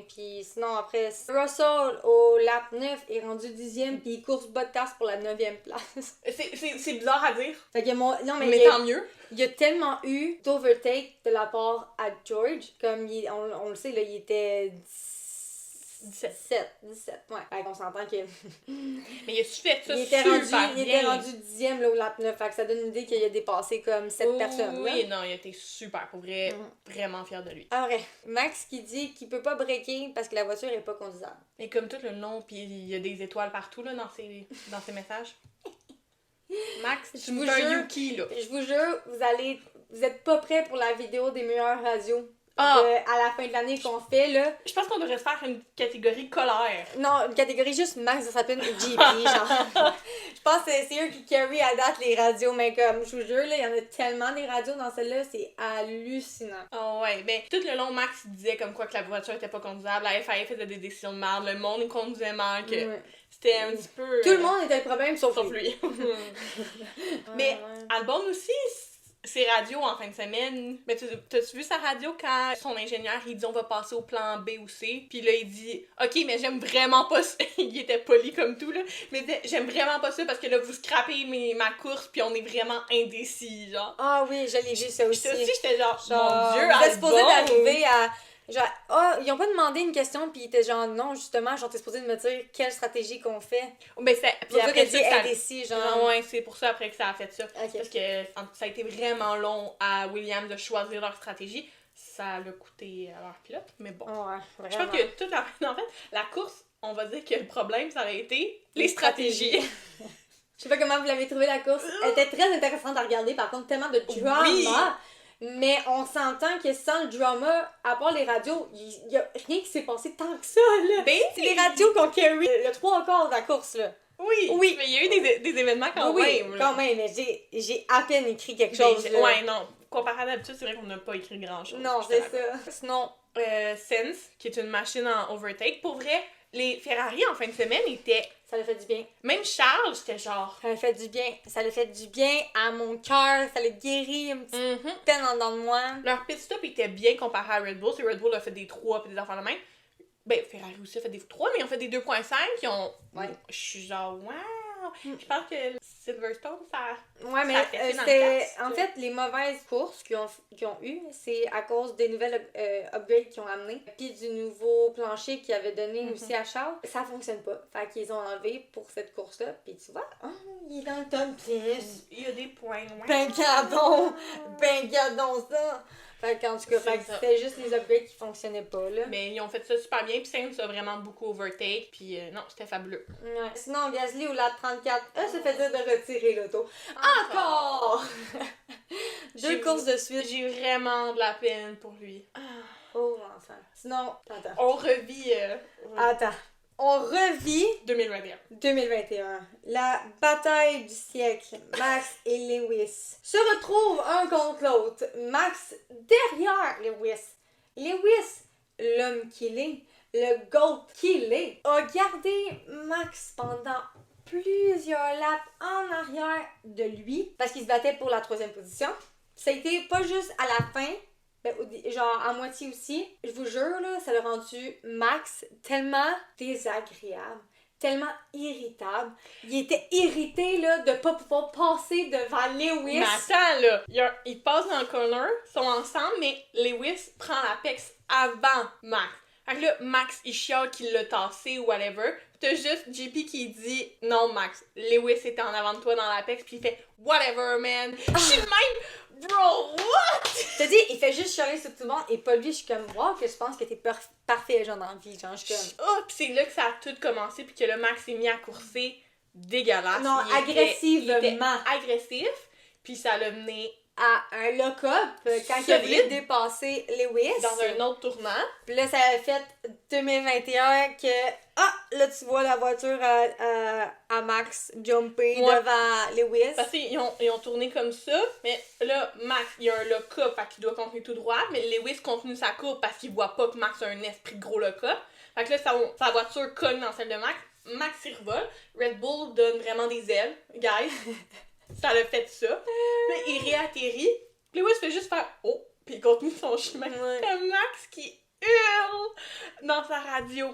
Speaker 1: Puis sinon, après, Russell, au lap 9, est rendu 10e, puis il course Bottas pour la 9e place.
Speaker 2: C'est bizarre à dire.
Speaker 1: Fait que non,
Speaker 2: mais tant mieux.
Speaker 1: Il y a tellement eu d'overtake de la part à George, comme on le sait, là, il était 17, ouais. Fait qu'on s'entend que...
Speaker 2: Mais il a fait ça
Speaker 1: il était rendu 10e là, au lap 9, fait que ça donne une idée qu'il a dépassé comme 7 personnes.
Speaker 2: Oui,
Speaker 1: là.
Speaker 2: Non, il a été super, pour vrai, vraiment fier de lui.
Speaker 1: Alors, Max qui dit qu'il peut pas breaker parce que la voiture est pas conduisable.
Speaker 2: Et comme tout le long, puis il y a des étoiles partout là, dans ses messages. Max, tu me fais un Yuki, là.
Speaker 1: Je vous jure, vous êtes pas prêts pour la vidéo des meilleures radios à la fin de l'année qu'on fait, là.
Speaker 2: Je pense qu'on devrait se faire une catégorie colère.
Speaker 1: Non, une catégorie juste Max Verstappen et GP, genre. Je pense que c'est eux qui carry à date les radios, mais comme, je vous jure, là, il y en a tellement des radios dans celle-là, c'est hallucinant.
Speaker 2: Oh ouais, ben, tout le long, Max disait comme quoi que la voiture était pas conduisable, la FIA faisait des décisions de merde, le monde conduisait mal, que... C'était un petit peu...
Speaker 1: Tout le monde était le problème, sauf lui.
Speaker 2: Mais Albon aussi, ses radios en fin de semaine... Mais t'as-tu vu sa radio quand son ingénieur, il dit on va passer au plan B ou C? Puis là, il dit, OK, mais j'aime vraiment pas ça. Il était poli comme tout, là. Mais j'aime vraiment pas ça parce que là, vous scrapez ma course puis on est vraiment indécis, genre.
Speaker 1: Ah oui, je l'ai vu ça aussi.
Speaker 2: J'étais genre, mon Dieu,
Speaker 1: vous êtes supposé d'arriver à... Genre, ils ont pas demandé une question, puis ils étaient genre, non, justement, genre, t'es supposé de me dire quelle stratégie qu'on fait.
Speaker 2: Ben, c'est...
Speaker 1: Puis après, dit indécis, genre.
Speaker 2: Ouais, c'est pour ça après que ça a fait ça.
Speaker 1: Okay.
Speaker 2: Parce que ça a été vraiment long à Williams de choisir leur stratégie. Ça l'a coûté à leur pilote, mais bon.
Speaker 1: Ouais, vraiment.
Speaker 2: Je pense que toute la... En fait, la course, on va dire que le problème, ça aurait été les stratégies.
Speaker 1: Je sais pas comment vous l'avez trouvé la course. Elle était très intéressante à regarder, par contre, tellement de drama. Oui. Mais on s'entend que sans le drama, à part les radios, il y a rien qui s'est passé tant que ça, là.
Speaker 2: Ben,
Speaker 1: c'est les radios qu'on carry le 3/4 de la course, là.
Speaker 2: Oui, mais il y a eu des événements quand même.
Speaker 1: Oui, quand même, mais j'ai à peine écrit quelque chose.
Speaker 2: Ouais, non. Comparé à d'habitude, c'est vrai qu'on n'a pas écrit grand-chose.
Speaker 1: Non, c'est ça. Sinon,
Speaker 2: Sense, qui est une machine en overtake, pour vrai, les Ferrari en fin de semaine étaient...
Speaker 1: Ça l'a fait du bien.
Speaker 2: Même Charles, j'étais genre...
Speaker 1: Ça l'a fait du bien. Ça l'a fait du bien à mon cœur. Ça l'a guéri un petit peine en dedans de moi.
Speaker 2: Leur pit stop était bien comparé à Red Bull. C'est Red Bull a fait des 3 puis des affaires de même. Ben, Ferrari aussi a fait des 3, mais ils ont fait des 2.5. Ils ont...
Speaker 1: Ouais.
Speaker 2: Je suis genre, wow! Je pense que Silverstone, ça...
Speaker 1: Ouais, mais c'était... En fait, les mauvaises courses qu'ils ont eues, c'est à cause des nouvelles upgrades qu'ils ont amenées. Puis du nouveau plancher qu'ils avaient donné aussi à Charles. Ça fonctionne pas. Fait qu'ils ont enlevé pour cette course-là. Puis tu vois, il est dans le top 10.
Speaker 2: Il y a des points. Ouais.
Speaker 1: Ben gardons ça! Fait qu'en tout cas, c'était juste les upgrades qui fonctionnaient pas, là.
Speaker 2: Mais ils ont fait ça super bien, puis Sainz a vraiment beaucoup overtake, puis non, c'était fabuleux.
Speaker 1: Ouais. Sinon, Gasly au lap 34, se fait dire de retirer l'auto. Encore! 2 courses de suite.
Speaker 2: J'ai vraiment de la peine pour lui.
Speaker 1: Oh, enfant. Sinon, attends.
Speaker 2: On revit...
Speaker 1: Attends. On revit
Speaker 2: 2021.
Speaker 1: La bataille du siècle. Max et Lewis se retrouvent un contre l'autre. Max derrière Lewis. Lewis, l'homme qu'il est, le GOAT qu'il est, a gardé Max pendant plusieurs laps en arrière de lui parce qu'il se battait pour la 3e position. Ça a été pas juste à la fin, genre à moitié aussi. Je vous jure, là, ça l'a rendu Max tellement désagréable, tellement irritable. Il était irrité là, de pas pouvoir passer devant Lewis.
Speaker 2: Mais attends, là, ils passent dans le corner, ils sont ensemble, mais Lewis prend l'apex avant Max. Fait que là, Max, il chiale qu'il l'a tassé ou whatever. T'as juste JP qui dit « Non, Max, Lewis était en avant de toi dans l'apex. » Puis il fait « Whatever, man. » Je suis de même... Bro, what?
Speaker 1: T'as dit, il fait juste chialer sur tout le monde et pas lui. Je suis comme, wow, que je pense que t'es parfait, genre, dans la vie. Genre, je suis comme...
Speaker 2: Pis c'est là que ça a tout commencé, puis que le Max s'est mis à courser dégueulasse.
Speaker 1: Non, agressivement.
Speaker 2: Il était agressif, puis ça l'a mené
Speaker 1: à un lock-up quand il a voulu dépasser Lewis.
Speaker 2: Dans un autre tournant.
Speaker 1: Puis là, ça a fait 2021 que... là, tu vois la voiture à Max jumper devant Lewis.
Speaker 2: Parce qu'ils ont tourné comme ça, mais là, Max, il y a un lock-up, fait qu'il doit continuer tout droit, mais Lewis continue sa courbe parce qu'il voit pas que Max a un esprit de gros lock-up. Fait que là, sa voiture cogne dans celle de Max. Max s'y revole. Red Bull donne vraiment des ailes, guys. Ça l'a fait ça. Là, il réatterrit. Lewis fait juste faire « Oh! » Puis il continue son chemin. C'est Max qui hurle dans sa radio.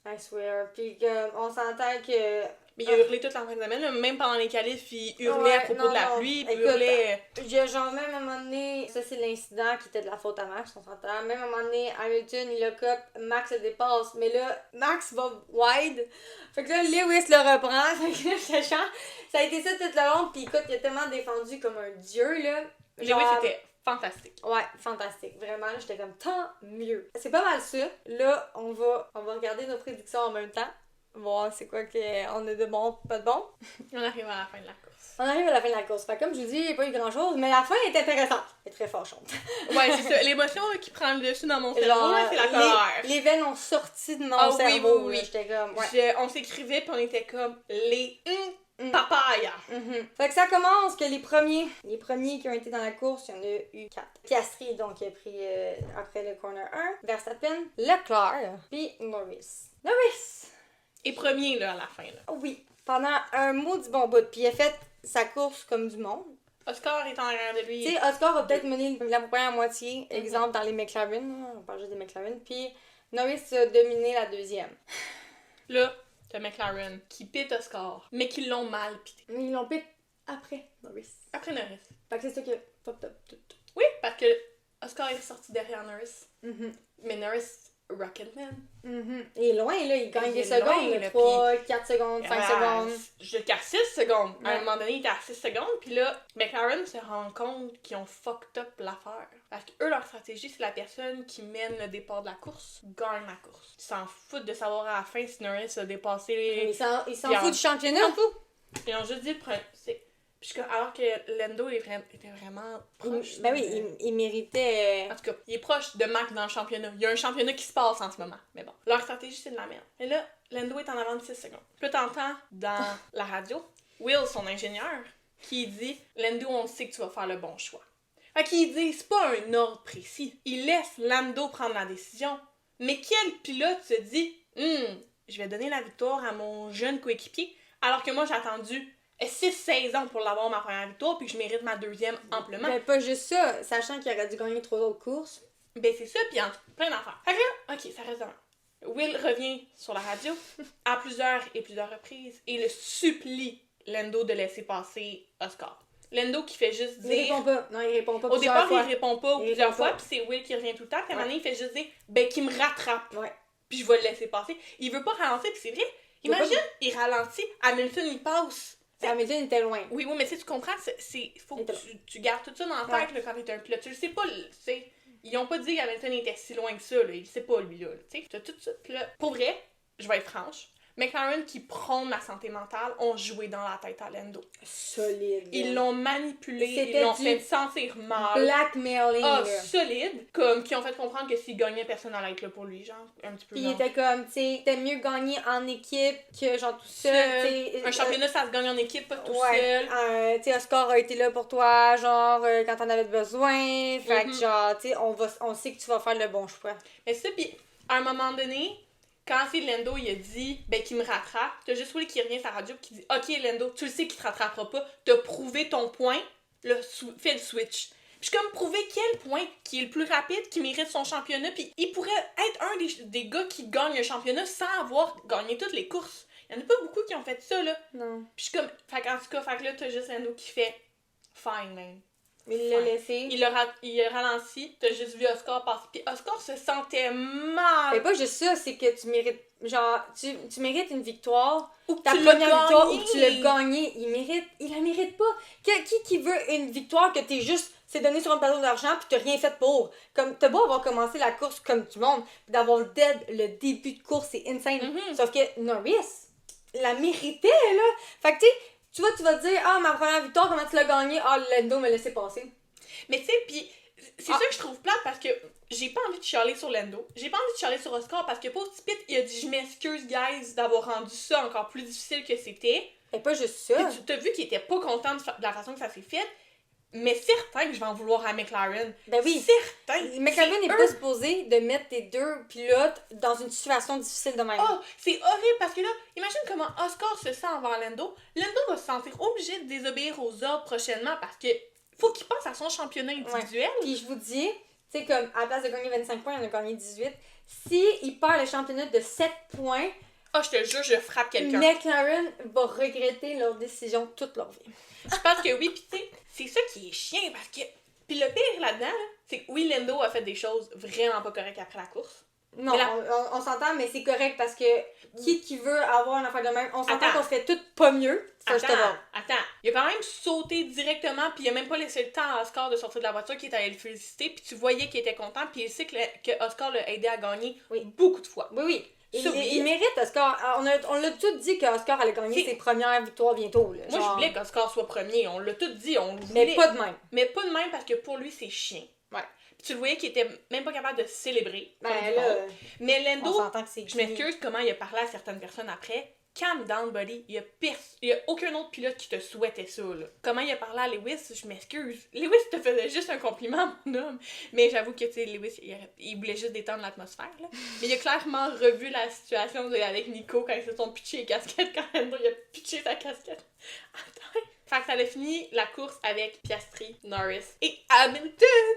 Speaker 1: I swear. Puis on s'entend que...
Speaker 2: Mais il a hurlé toute la fin de semaine, là. Même pendant les qualifs, il hurlait à propos de la pluie, puis il hurlait...
Speaker 1: Genre, même à un moment donné, ça c'est l'incident qui était de la faute à Max, on s'entend. Même à un moment donné, Hamilton, il lock up, Max le dépasse, mais là, Max va wide. Fait que là, Lewis le reprend, fait que là, je chante. Ça a été ça tout le long, pis écoute, il a tellement défendu comme un dieu, là.
Speaker 2: Genre... Lewis était fantastique.
Speaker 1: Ouais, fantastique. Vraiment, là, j'étais comme, tant mieux. C'est pas mal ça. Là, on va regarder nos prédictions en même temps. Voir c'est quoi qu'on a de bon, pas de bon.
Speaker 2: On arrive à la fin de la course.
Speaker 1: On arrive à la fin de la course. Fait, comme je vous dis, il n'y a pas eu grand chose, mais la fin est intéressante. Elle est très fâchante.
Speaker 2: Ouais, c'est ça. L'émotion qui prend le dessus dans mon cerveau, là, c'est la colère.
Speaker 1: Les veines ont sorti de mon cerveau.
Speaker 2: Oui.
Speaker 1: J'étais comme,
Speaker 2: on s'écrivait puis on était comme les papaya.
Speaker 1: Fait que ça commence que les premiers qui ont été dans la course, il y en a eu 4. Piastri, donc, qui a pris après le corner 1. Verstappen, Leclerc, puis Norris.
Speaker 2: Et premier, là, à la fin, là.
Speaker 1: Oui, pendant un maudit bon bout. Puis il a fait sa course comme du monde.
Speaker 2: Oscar est en arrière de lui.
Speaker 1: Tu sais, Oscar a peut-être mené la première moitié, exemple dans les McLaren, on parle juste des McLaren. Puis Norris a dominé la deuxième.
Speaker 2: Là, t'as McLaren qui pite Oscar, mais qui l'ont mal pité.
Speaker 1: Mais ils l'ont pité après Norris.
Speaker 2: Après Norris.
Speaker 1: Fait que c'est ça qui a fucked up tout.
Speaker 2: Oui, parce que Oscar est sorti derrière Norris. Mais Norris, Rocketman.
Speaker 1: Il est loin, là. Il gagne
Speaker 2: Il
Speaker 1: des
Speaker 2: est loin,
Speaker 1: secondes.
Speaker 2: là,
Speaker 1: 3, 4 secondes, 5 secondes.
Speaker 2: Jusqu'à 6 secondes. À
Speaker 1: Ouais.
Speaker 2: un moment donné, il était à 6 secondes. Puis là, McLaren se rend compte qu'ils ont fucked up l'affaire. Parce que eux, leur stratégie, c'est la personne qui mène le départ de la course gagne la course. Ils s'en foutent de savoir à la fin si Norris a dépassé.
Speaker 1: Il s'en
Speaker 2: Puis
Speaker 1: fout du championnat.
Speaker 2: Ils ont juste dit alors que Lando était vraiment proche.
Speaker 1: Ben oui, il méritait.
Speaker 2: En tout cas, il est proche de Max dans le championnat. Il y a un championnat qui se passe en ce moment. Mais bon, leur stratégie, c'est de la merde. Et là, Lando est en avant de 6 secondes. Puis là, t'entends dans la radio, Will, son ingénieur, qui dit « Lando, on sait que tu vas faire le bon choix. » Fait qu'il dit, c'est pas un ordre précis. Il laisse Lando prendre la décision. Mais quel pilote se dit « je vais donner la victoire à mon jeune coéquipier, alors que moi, j'ai attendu 6-16 ans pour l'avoir ma première victoire, puis que je mérite ma deuxième amplement. »
Speaker 1: Ben pas juste ça, sachant qu'il aurait dû gagner 3 autres courses.
Speaker 2: Ben c'est ça, puis plein d'affaires. Fait que là, ok, ça reste demain. Will revient sur la radio à plusieurs reprises et le supplie Lando de laisser passer Oscar. Lando qui fait juste dire...
Speaker 1: Il répond pas. Non, il répond pas
Speaker 2: Au départ,
Speaker 1: fois.
Speaker 2: il répond pas
Speaker 1: Il
Speaker 2: plusieurs
Speaker 1: répond
Speaker 2: fois,
Speaker 1: pas.
Speaker 2: puis c'est Will qui revient tout le temps, puis à un moment
Speaker 1: Ouais.
Speaker 2: donné, il fait juste dire « Ben, qu'il me rattrape.
Speaker 1: Ouais.
Speaker 2: Puis je vais le laisser passer. » Il veut pas ralentir, puis c'est vrai. Imagine, il ralentit, Hamilton, il passe.
Speaker 1: Hamilton était loin.
Speaker 2: Oui, mais tu comprends, faut que tu gardes tout ça dans la tête là, quand t'es un pilote. Tu le sais pas, tu sais. Ils ont pas dit qu'Hamilton était si loin que ça, là. Il le sait pas, lui, là. Tu sais, t'as tout ça. Puis là, pour vrai, je vais être franche, McLaren qui prône la santé mentale ont joué dans la tête à Lando.
Speaker 1: Solide.
Speaker 2: Ils l'ont manipulé, ils
Speaker 1: C'était
Speaker 2: l'ont
Speaker 1: du
Speaker 2: fait sentir mal.
Speaker 1: Blackmailing.
Speaker 2: Ah,
Speaker 1: là.
Speaker 2: solide. Comme, qui ont fait comprendre que s'il gagnait, personne n'allait être là pour lui, genre, un petit peu.
Speaker 1: Puis il
Speaker 2: genre.
Speaker 1: était comme, tu sais, t'aimes mieux gagner en équipe que genre tout seul. tu sais.
Speaker 2: Un championnat, ça se gagne en équipe, pas tout
Speaker 1: Ouais,
Speaker 2: seul.
Speaker 1: tu sais, Oscar a été là pour toi, genre, quand t'en avais besoin. Fait que,
Speaker 2: Mhm.
Speaker 1: genre, tu sais, on sait que tu vas faire le bon choix.
Speaker 2: Mais ça, pis à un moment donné, quand c'est Lando, il a dit, ben, qu'il me rattrape, t'as juste Will qui revient sur la radio pis qui dit, ok, Lando, tu le sais qu'il te rattrapera pas, t'as prouvé ton point, là, fais le switch. Pis je suis comme, prouver quel point qui est le plus rapide, qui mérite son championnat, pis il pourrait être un des gars qui gagne le championnat sans avoir gagné toutes les courses. Il y en a pas beaucoup qui ont fait ça, là.
Speaker 1: Non.
Speaker 2: Pis je suis comme, en tout cas, fait que là, t'as juste Lando qui fait, fine, man.
Speaker 1: Il l'a laissé.
Speaker 2: Il a ralenti, t'as juste vu Oscar passer. Puis Oscar se sentait mal.
Speaker 1: Mais pas juste ça, c'est que tu mérites, genre, tu mérites une victoire.
Speaker 2: Ou que
Speaker 1: Ta
Speaker 2: tu l'as
Speaker 1: première victoire
Speaker 2: gagné.
Speaker 1: ou que tu l'as gagnée, il la mérite pas. Qui veut une victoire que t'es juste, c'est donné sur un plateau d'argent pis t'as rien fait pour. Comme, t'as beau avoir commencé la course comme tout le monde, pis d'avoir le début de course, c'est insane.
Speaker 2: Mhm.
Speaker 1: Sauf que Norris la méritait, là. Fait que, tu vois, tu vas te dire, ah, ma première victoire, comment tu l'as gagnée? Ah, Lando m'a laissé passer.
Speaker 2: Mais tu sais, pis c'est ça que je trouve plate parce que j'ai pas envie de chialer sur Lando. J'ai pas envie de chialer sur Oscar parce que pauvre petit Pete, il a dit je m'excuse, guys, d'avoir rendu ça encore plus difficile que c'était.
Speaker 1: Et pas juste ça.
Speaker 2: Puis tu t'as vu qu'il était pas content de la façon que ça s'est fait. Mais certain que je vais en vouloir à McLaren.
Speaker 1: Ben oui.
Speaker 2: Certain.
Speaker 1: McLaren n'est
Speaker 2: C'est
Speaker 1: pas
Speaker 2: eux.
Speaker 1: supposé de mettre tes deux pilotes dans une situation difficile de même.
Speaker 2: Oh, c'est horrible parce que là, imagine comment Oscar se sent envers Lando. Lando va se sentir obligé de désobéir aux ordres prochainement parce que faut qu'il pense à son championnat individuel.
Speaker 1: Puis je vous dis, tu sais, comme à la place de gagner 25 points, il en a gagné 18. Si il perd le championnat de 7 points,
Speaker 2: Oh, je te jure, je frappe quelqu'un.
Speaker 1: McLaren va regretter leur décision toute leur vie.
Speaker 2: Je pense que oui, pis tu sais, c'est ça qui est chiant parce que. Pis le pire là-dedans, là, c'est que oui, Lando a fait des choses vraiment pas correctes après la course.
Speaker 1: Non,
Speaker 2: Mais la-
Speaker 1: on s'entend, mais c'est correct parce que qui veut avoir une affaire de même, on s'entend
Speaker 2: Attends.
Speaker 1: qu'on serait toutes pas mieux. Ça, je te vois.
Speaker 2: Attends, il a quand même sauté directement, puis il a même pas laissé le temps à Oscar de sortir de la voiture, qui est allé le féliciter, puis tu voyais qu'il était content, puis il sait que Oscar l'a aidé à gagner beaucoup de fois.
Speaker 1: Oui, oui.
Speaker 2: Ça, oui.
Speaker 1: Il mérite Oscar. On l'a tout dit qu'Oscar allait gagner
Speaker 2: C'est-
Speaker 1: ses premières victoires bientôt. Là,
Speaker 2: Moi, je voulais qu'Oscar soit premier, on l'a tout dit, on le voulait.
Speaker 1: Mais pas de même.
Speaker 2: Mais pas de même parce que pour lui, c'est chiant.
Speaker 1: Ouais.
Speaker 2: Puis tu le voyais qu'il était même pas capable de célébrer. comme
Speaker 1: Ben
Speaker 2: du
Speaker 1: là,
Speaker 2: monde. Mais
Speaker 1: on
Speaker 2: Lando,
Speaker 1: s'entend que c'est
Speaker 2: je m'excuse comment il a parlé à certaines personnes après. Calm down, buddy. Il y a aucun autre pilote qui te souhaitait ça, là. Comment il a parlé à Lewis, je m'excuse. Lewis te faisait juste un compliment, mon homme. Mais j'avoue que, tu sais, Lewis, il voulait juste détendre l'atmosphère, là. Mais il a clairement revu la situation avec Nico quand ils se sont pitchés les casquettes, quand Lando, il a pitché sa casquette. Attends. Fait que ça a fini la course avec Piastri, Norris et Hamilton.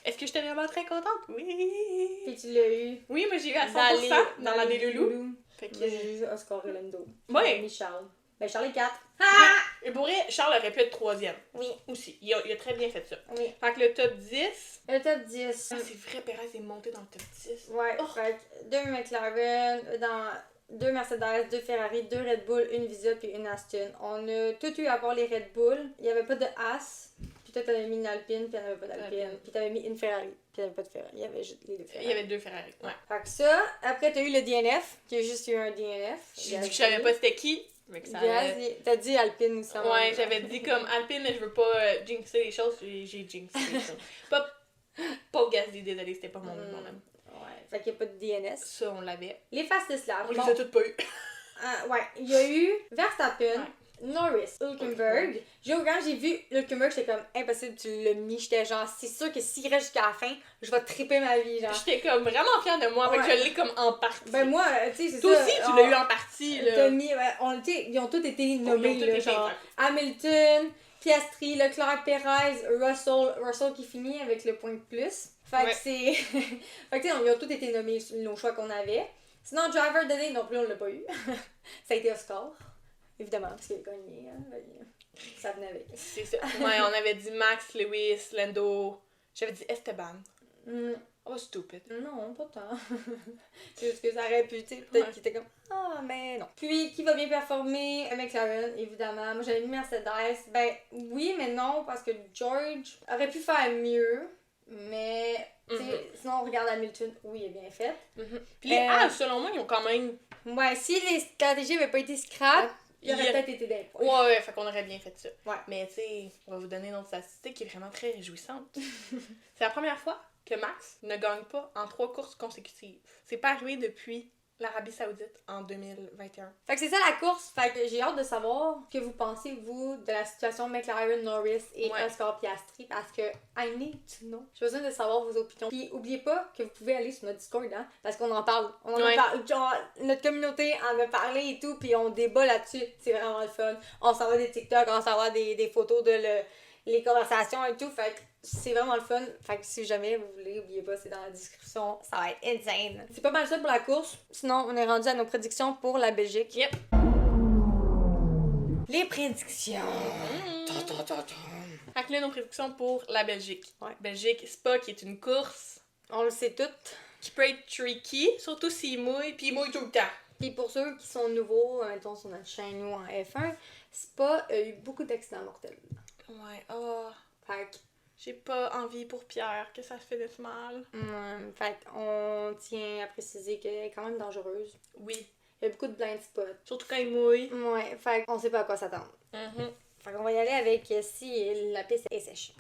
Speaker 2: Est-ce que j'étais vraiment très contente? Oui.
Speaker 1: Puis tu l'as eu.
Speaker 2: Oui, moi j'ai eu à 100% dans la des loulous. Fait que...
Speaker 1: Moi, j'ai eu Oscar et Lando.
Speaker 2: Ouais.
Speaker 1: Michel. Ben, Charles est 4. Ah!
Speaker 2: Et pour vrai, Charles aurait pu être 3e.
Speaker 1: Oui.
Speaker 2: Aussi. Il a très bien fait ça.
Speaker 1: Oui.
Speaker 2: Fait que le top 10.
Speaker 1: Le top 10.
Speaker 2: Ah, c'est vrai, Perez est monté dans le top 10.
Speaker 1: Ouais,
Speaker 2: Oh.
Speaker 1: fait que 2 McLaren, dans 2 Mercedes, 2 Ferrari, 2 Red Bull, une Visa puis une Aston. On a tout eu à part les Red Bull. Il n'y avait pas de As. Puis toi, t'avais mis une Alpine, puis il n'y en avait pas d'Alpine. Puis t'avais mis une Ferrari, puis il n'y avait pas de Ferrari. Il y avait juste les deux Ferrari.
Speaker 2: Il y avait 2 Ferrari. Ouais.
Speaker 1: Fait que ça, après t'as eu le DNF, qui a juste eu un DNF.
Speaker 2: J'ai dit que je savais pas c'était qui. Mais que ça allait...
Speaker 1: T'as dit Alpine aussi.
Speaker 2: Ouais, j'avais dit comme Alpine, mais je veux pas jinxer les choses. J'ai jinxé les choses. Pas Gasly, désolé, c'était pas mon même.
Speaker 1: Ouais, fait qu'il n'y a pas de DNS.
Speaker 2: Ça, on l'avait.
Speaker 1: Les fastest laps.
Speaker 2: On les a toutes pas eu.
Speaker 1: Ouais, il y a eu Verstappen, Norris, Hülkenberg. Quand j'ai vu Hülkenberg, j'étais comme impossible, tu l'as mis. J'étais genre, c'est sûr que s'il reste jusqu'à la fin, je vais triper ma vie. Genre.
Speaker 2: J'étais comme vraiment fière de moi, fait que je l'ai comme en partie.
Speaker 1: Ben moi, tu sais, c'est ça.
Speaker 2: Toi aussi, tu l'as eu en partie, là.
Speaker 1: T'as mis, ils ont tous été nommés, là, genre Hamilton, Piastri, Leclerc, Perez, Russell qui finit avec le point de plus. Fait que c'est... fait que tu sais, ils ont tous été nommés nos choix qu'on avait. Sinon, driver de l'année, non plus, on l'a pas eu. Ça a été Oscar. Évidemment, parce qu'il a gagné. Hein, ça venait avec.
Speaker 2: C'est ça. Ouais, on avait dit Max, Lewis, Lando. J'avais dit Esteban. Oh, stupid.
Speaker 1: Non, pas tant. C'est juste que ça aurait pu, tu sais, peut-être qu'il était comme ah, mais non. Puis, qui va bien performer? McLaren, évidemment. Moi, j'avais mis Mercedes. Ben, oui, mais non, parce que George aurait pu faire mieux, mais. Sinon, on regarde Hamilton, oui, il est bien fait.
Speaker 2: Puis les selon moi, ils ont quand même.
Speaker 1: Ouais, si les stratégies n'avaient pas été scrap, il aurait peut-être été des points.
Speaker 2: Ouais, fait qu'on aurait bien fait ça.
Speaker 1: Ouais.
Speaker 2: Mais tu sais, on va vous donner notre statistique qui est vraiment très réjouissante. C'est la première fois que Max ne gagne pas en 3 courses consécutives. C'est pas arrivé depuis l'Arabie Saoudite en 2021.
Speaker 1: Fait que c'est ça la course. Fait que j'ai hâte de savoir ce que vous pensez, vous, de la situation McLaren, Norris et Oscar Piastri, parce que I need to know. J'ai besoin de savoir vos opinions. Puis oubliez pas que vous pouvez aller sur notre Discord, hein, parce qu'on en parle. On en parle. Genre, notre communauté en a parlé et tout, puis on débat là-dessus. C'est vraiment le fun. On s'envoie des TikTok, on s'envoie des photos de les conversations et tout. Fait que c'est vraiment le fun. Fait que si jamais vous voulez, oubliez pas, c'est dans la description. Ça va être insane. C'est pas mal ça pour la course. Sinon, on est rendu à nos prédictions pour la Belgique.
Speaker 2: Yep.
Speaker 1: Les prédictions.
Speaker 2: Fait que là, nos prédictions pour la Belgique.
Speaker 1: Ouais.
Speaker 2: Belgique, Spa qui est une course.
Speaker 1: On le sait toutes.
Speaker 2: Qui peut être tricky, surtout s'il mouille, puis il mouille tout le temps.
Speaker 1: Puis pour ceux qui sont nouveaux, mettons sur notre chaîne ou en F1, Spa a eu beaucoup d'accidents mortels.
Speaker 2: Ouais, oh.
Speaker 1: Fait que
Speaker 2: j'ai pas envie pour Pierre que ça se finisse mal.
Speaker 1: Fait qu'on tient à préciser qu'elle est quand même dangereuse.
Speaker 2: Oui.
Speaker 1: Il y a beaucoup de blind spots.
Speaker 2: Surtout quand il mouille.
Speaker 1: Ouais, fait qu'on sait pas à quoi s'attendre. Fait qu'on va y aller avec si la piste est sèche.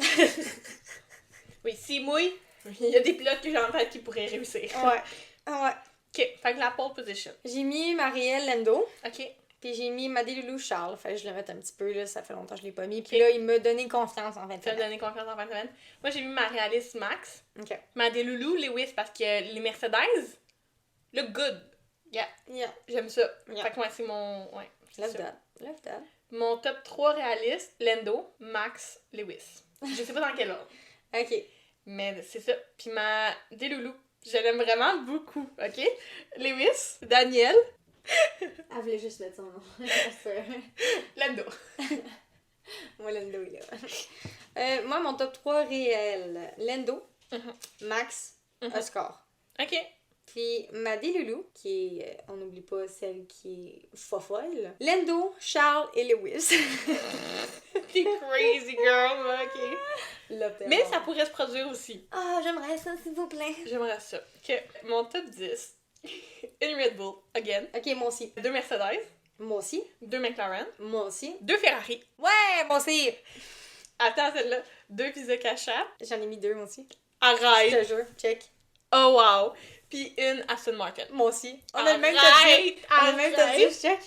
Speaker 2: Oui, s'il mouille, il y a des pilotes que j'ai en tête qui pourraient réussir.
Speaker 1: Ouais.
Speaker 2: Ok, fait que la pole position.
Speaker 1: J'ai mis Marielle Lando.
Speaker 2: Ok.
Speaker 1: Puis j'ai mis Madiloulou Charles. Fait que je le mette un petit peu, là. Ça fait longtemps que je l'ai pas mis. Puis là, il m'a donné confiance en fin de
Speaker 2: Ça
Speaker 1: semaine.
Speaker 2: m'a donné confiance en fin de semaine. Moi, j'ai mis Marie-Alice Max.
Speaker 1: Ok.
Speaker 2: Madeloulou, Lewis, parce que les Mercedes look good.
Speaker 1: Yeah.
Speaker 2: J'aime ça.
Speaker 1: Yeah.
Speaker 2: Fait que moi, c'est mon... Ouais, c'est
Speaker 1: Love
Speaker 2: ça.
Speaker 1: that.
Speaker 2: Mon top 3 réaliste, Lando, Max, Lewis. Je sais pas dans quel ordre.
Speaker 1: Ok.
Speaker 2: Mais c'est ça. Puis ma Deloulou, je l'aime vraiment beaucoup, ok? Lewis, Daniel.
Speaker 1: Elle voulait juste mettre son nom.
Speaker 2: Lando.
Speaker 1: Moi, Lando, il est là. Moi, mon top 3 réel. Lando, Max, Oscar.
Speaker 2: Ok.
Speaker 1: Puis Maddy Loulou, qui est, on n'oublie pas celle qui est fofolle. Lando, Charles et Lewis.
Speaker 2: T'es crazy girl, ok. Mais ça pourrait se produire aussi.
Speaker 1: Ah, j'aimerais ça, s'il vous plaît.
Speaker 2: J'aimerais ça. Ok. Mon top 10. Une Red Bull, again.
Speaker 1: Ok, moi aussi.
Speaker 2: 2 Mercedes.
Speaker 1: Moi aussi.
Speaker 2: 2 McLaren.
Speaker 1: Moi aussi.
Speaker 2: 2 Ferrari.
Speaker 1: Ouais, moi aussi.
Speaker 2: Attends, celle-là. 2 Visa Cash-App.
Speaker 1: J'en ai mis 2, moi aussi.
Speaker 2: Arrête.
Speaker 1: Je te jure, check.
Speaker 2: Oh wow. Puis une Aston Martin.
Speaker 1: Moi aussi. On a le même top 10. On a le même top 10, check.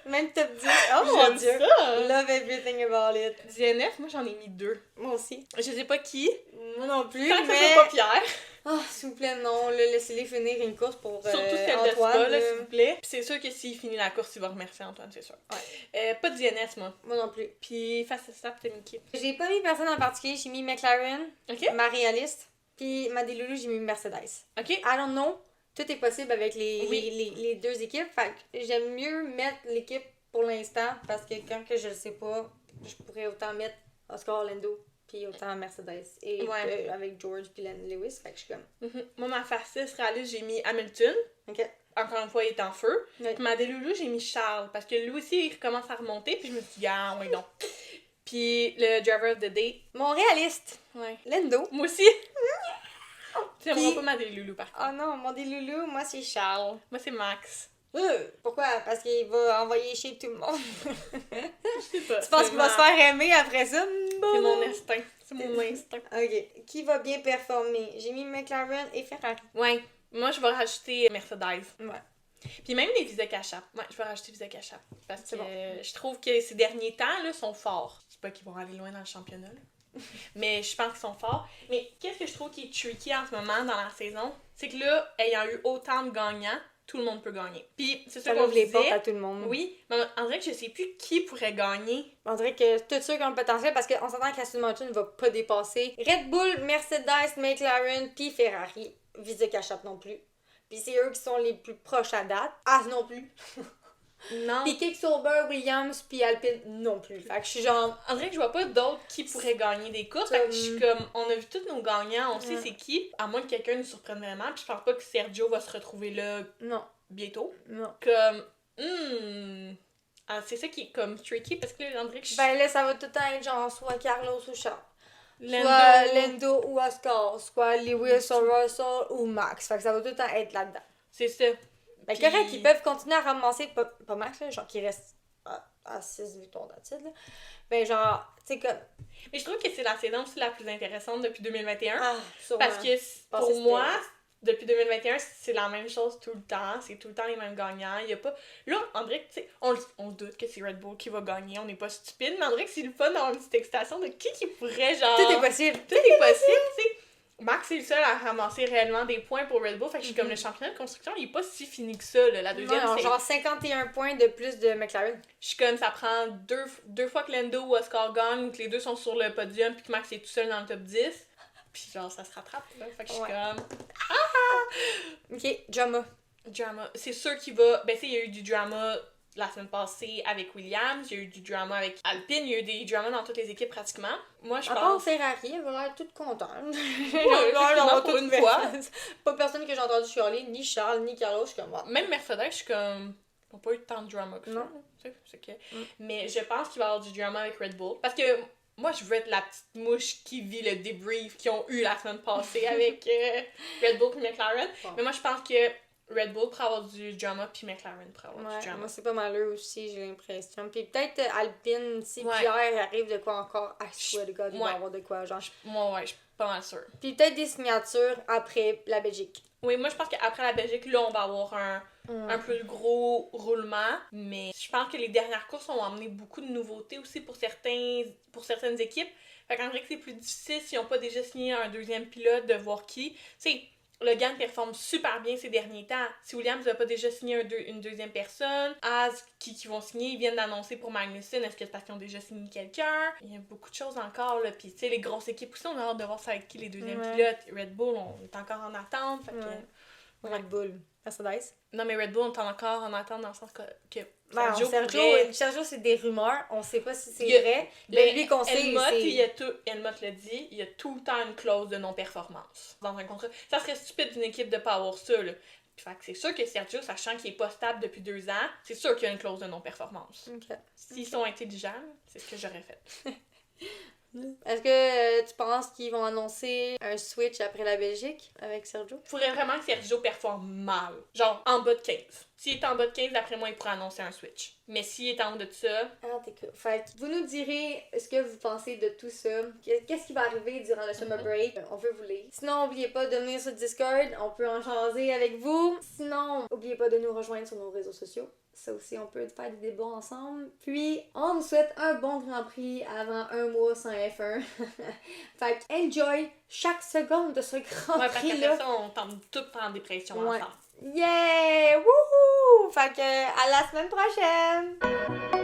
Speaker 1: Même top 10. Oh mon dieu.
Speaker 2: Ça.
Speaker 1: Love everything about it.
Speaker 2: DNF, moi j'en ai mis 2.
Speaker 1: Moi aussi.
Speaker 2: Je sais pas qui.
Speaker 1: Moi non plus,
Speaker 2: Tant que
Speaker 1: mais...
Speaker 2: c'est pas Pierre.
Speaker 1: Oh, s'il vous plaît, non. Laissez-les finir une course pour
Speaker 2: Surtout celle de
Speaker 1: Antoine.
Speaker 2: Spa, là, s'il vous plaît. Puis c'est sûr que s'il finit la course, il va remercier Antoine, c'est sûr.
Speaker 1: Ouais.
Speaker 2: Pas de DNS, moi.
Speaker 1: Moi non plus.
Speaker 2: Puis face à ça, t'as une équipe.
Speaker 1: J'ai pas mis personne en particulier. J'ai mis McLaren,
Speaker 2: Ok.
Speaker 1: ma réaliste, puis ma Loulou, j'ai mis Mercedes.
Speaker 2: Ok.
Speaker 1: I don't know. Tout est possible avec
Speaker 2: Oui.
Speaker 1: les deux équipes. Fait que j'aime mieux mettre l'équipe pour l'instant, parce que quand que je le sais pas, je pourrais autant mettre Oscar Orlando puis autant Mercedes. Et avec George puis Lewis, fait que je suis comme...
Speaker 2: Moi, ma face 6 réaliste, j'ai mis Hamilton.
Speaker 1: OK.
Speaker 2: Encore une fois, il est en feu.
Speaker 1: Oui.
Speaker 2: Puis ma Delulu, j'ai mis Charles. Parce que lui aussi, il recommence à remonter. Puis je me suis dit, ah, oui, non. Puis le driver of the day.
Speaker 1: Mon réaliste.
Speaker 2: Ouais.
Speaker 1: Lando.
Speaker 2: Moi aussi. Tu n'aimeras pas ma Delulu, par contre.
Speaker 1: Oh non, mon Loulou, moi c'est Charles.
Speaker 2: Moi, c'est Max.
Speaker 1: Pourquoi? Parce qu'il va envoyer chez tout le monde.
Speaker 2: Je sais pas.
Speaker 1: Tu penses qu'il va se faire aimer après ça?
Speaker 2: C'est mon instinct. C'est mon instinct.
Speaker 1: OK. Qui va bien performer? J'ai mis McLaren et Ferrari.
Speaker 2: Ouais. Moi, je vais rajouter Mercedes.
Speaker 1: Ouais.
Speaker 2: Puis même les Visa Cash-App. Ouais, je vais rajouter Visa Cash-App. Parce que je trouve que ces derniers temps, là, sont forts. Je dis pas qu'ils vont aller loin dans le championnat, là. Mais je pense qu'ils sont forts. Mais qu'est-ce que je trouve qui est tricky en ce moment dans la saison? C'est que là, ayant eu autant de gagnants, tout le monde peut gagner. Puis c'est sûr
Speaker 1: Ça
Speaker 2: qu'on
Speaker 1: ouvre les
Speaker 2: disait...
Speaker 1: portes à tout le monde.
Speaker 2: Oui, mais on dirait que je sais plus qui pourrait gagner.
Speaker 1: On dirait que tous ceux qui ont le potentiel, parce qu'on s'entend qu'Aston Martin ne va pas dépasser Red Bull, Mercedes, McLaren, puis Ferrari. Visa Cash-App non plus. Puis c'est eux qui sont les plus proches à date. As non plus.
Speaker 2: Non.
Speaker 1: Puis Kick Sauber, Williams, puis Alpine non plus. Fait que je suis genre...
Speaker 2: On dirait que je vois pas d'autres qui pourraient gagner des courses. Fait que je suis comme, on a vu tous nos gagnants, on sait c'est qui. À moins que quelqu'un nous surprenne vraiment. Puis je pense pas que Sergio va se retrouver là
Speaker 1: Non.
Speaker 2: bientôt.
Speaker 1: Non.
Speaker 2: Comme, c'est ça qui est comme tricky parce que là, on dirait que
Speaker 1: Ben là, ça va tout le temps être genre soit Carlos ou Charles.
Speaker 2: Lando.
Speaker 1: Soit Lando ou Oscar. Soit Lewis ou Russell ou Max. Fait que ça va tout le temps être là-dedans.
Speaker 2: C'est ça.
Speaker 1: Ben
Speaker 2: Puis...
Speaker 1: correct, ils peuvent continuer à ramasser, pas Max, là, genre qui reste à 6 victoires d'attitude, là. Ben genre, tu sais comme...
Speaker 2: Mais je trouve que c'est la saison aussi la plus intéressante depuis 2021.
Speaker 1: Ah, sûrement.
Speaker 2: Parce que pour moi, depuis 2021, c'est la même chose tout le temps. C'est tout le temps les mêmes gagnants. Il y a pas... Là, on dirait que, tu sais, on doute que c'est Red Bull qui va gagner. On n'est pas stupide, mais on dirait que c'est le fun d'avoir une petite excitation de qui pourrait, genre...
Speaker 1: Tout est possible.
Speaker 2: Tout est possible, tu sais. Max est le seul à ramasser réellement des points pour Red Bull. Fait que je suis comme le championnat de construction, il est pas si fini que ça, là. La deuxième,
Speaker 1: Non,
Speaker 2: c'est...
Speaker 1: genre 51 points de plus de McLaren.
Speaker 2: Je suis comme, ça prend deux fois que Lando ou Oscar gagne, ou que les deux sont sur le podium, puis que Max est tout seul dans le top 10. Puis genre, ça se rattrape, là. Fait que je suis comme...
Speaker 1: Ok, drama.
Speaker 2: Drama. C'est sûr qu'il va... Ben, tu sais, il y a eu du drama la semaine passée avec Williams, il y a eu du drama avec Alpine, il y a eu des dramas dans toutes les équipes pratiquement. Moi, je
Speaker 1: à
Speaker 2: pense...
Speaker 1: part Ferrari, elle va l'air toute contente.
Speaker 2: effectivement, pour une fois.
Speaker 1: Pas personne que j'ai entendu chialer, ni Charles, ni Carlos, je suis comme...
Speaker 2: Même Mercedes, je suis comme... Ils n'ont pas eu tant de drama que ça.
Speaker 1: Non.
Speaker 2: C'est que... Mais je pense qu'il va y avoir du drama avec Red Bull. Parce que moi, je veux être la petite mouche qui vit le débrief qu'ils ont eu la semaine passée avec Red Bull et McLaren.
Speaker 1: Bon.
Speaker 2: Mais moi, je pense que Red Bull pourrait avoir du drama, puis McLaren pourrait avoir du drama.
Speaker 1: Moi, c'est pas mal eux aussi, j'ai l'impression. Puis peut-être Alpine, si
Speaker 2: Ouais.
Speaker 1: Pierre arrive de quoi encore, I swear to God, il va avoir de quoi, genre.
Speaker 2: Moi, ouais, je suis pas mal sûre.
Speaker 1: Puis peut-être des signatures après la Belgique.
Speaker 2: Oui, moi, je pense qu'après la Belgique, là, on va avoir un plus gros roulement. Mais je pense que les dernières courses ont amené beaucoup de nouveautés aussi pour certaines équipes. Fait qu'on dirait que c'est plus difficile s'ils n'ont pas déjà signé un deuxième pilote de voir qui. Tu sais, Logan performe super bien ces derniers temps. Si Williams n'a pas déjà signé une deuxième personne, Haas qui vont signer, ils viennent d'annoncer pour Magnussen, est-ce que c'est parce qu'ils ont déjà signé quelqu'un? Il y a beaucoup de choses encore, là. Puis, tu sais, les grosses équipes aussi, on a hâte de voir ça avec qui les deuxièmes pilotes. Red Bull, on est encore en attente. Fait que...
Speaker 1: Red Bull. Mercedes.
Speaker 2: Non, mais Red Bull, on est encore en attente dans le sens que
Speaker 1: Sergio, c'est des rumeurs. On sait pas si c'est vrai. Mais lui qu'on sait,
Speaker 2: Helmut l'a dit, il y a tout le temps une clause de non-performance dans un contrat. Ça serait stupide d'une équipe de pas avoir ça, là. Fait que c'est sûr que Sergio, sachant qu'il est pas stable depuis 2 ans, c'est sûr qu'il y a une clause de non-performance. S'ils sont intelligents, c'est ce que j'aurais fait.
Speaker 1: Est-ce que tu penses qu'ils vont annoncer un switch après la Belgique avec Sergio?
Speaker 2: Il faudrait vraiment que Sergio performe mal. Genre en bas de 15. S'il est en bas de 15, d'après moi, il pourrait annoncer un switch. Mais s'il est en haut de ça...
Speaker 1: Ah, t'es cool. Fait que vous nous direz ce que vous pensez de tout ça. Qu'est-ce qui va arriver durant le summer break? On veut vous lire. Sinon, n'oubliez pas de venir sur Discord. On peut en jaser avec vous. Sinon, n'oubliez pas de nous rejoindre sur nos réseaux sociaux. Ça aussi, on peut faire des débats ensemble. Puis, on vous souhaite un bon Grand Prix avant un mois sans F1. Fait que enjoy chaque seconde de ce Grand Prix-là.
Speaker 2: Après ça, on tombe tout en dépression ensemble.
Speaker 1: Yeah! Wouhou! Fait que à la semaine prochaine!